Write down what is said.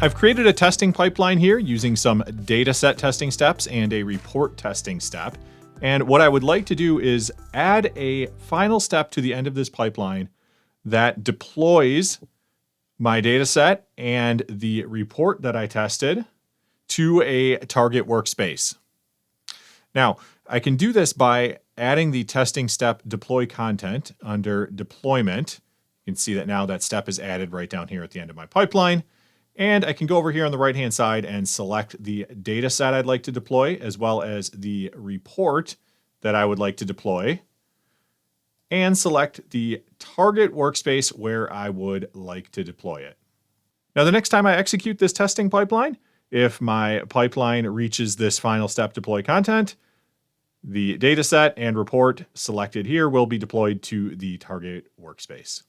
I've created a testing pipeline here using some dataset testing steps and a report testing step. And what I would like to do is add a final step to the end of this pipeline that deploys my dataset and the report that I tested to a target workspace. Now, I can do this by adding the testing step deploy content under deployment. You can see that now that step is added right down here at the end of my pipeline. And I can go over here on the right-hand side and select the data set I'd like to deploy, as well as the report that I would like to deploy, and select the target workspace where I would like to deploy it. Now, the next time I execute this testing pipeline, if my pipeline reaches this final step deploy content, the data set and report selected here will be deployed to the target workspace.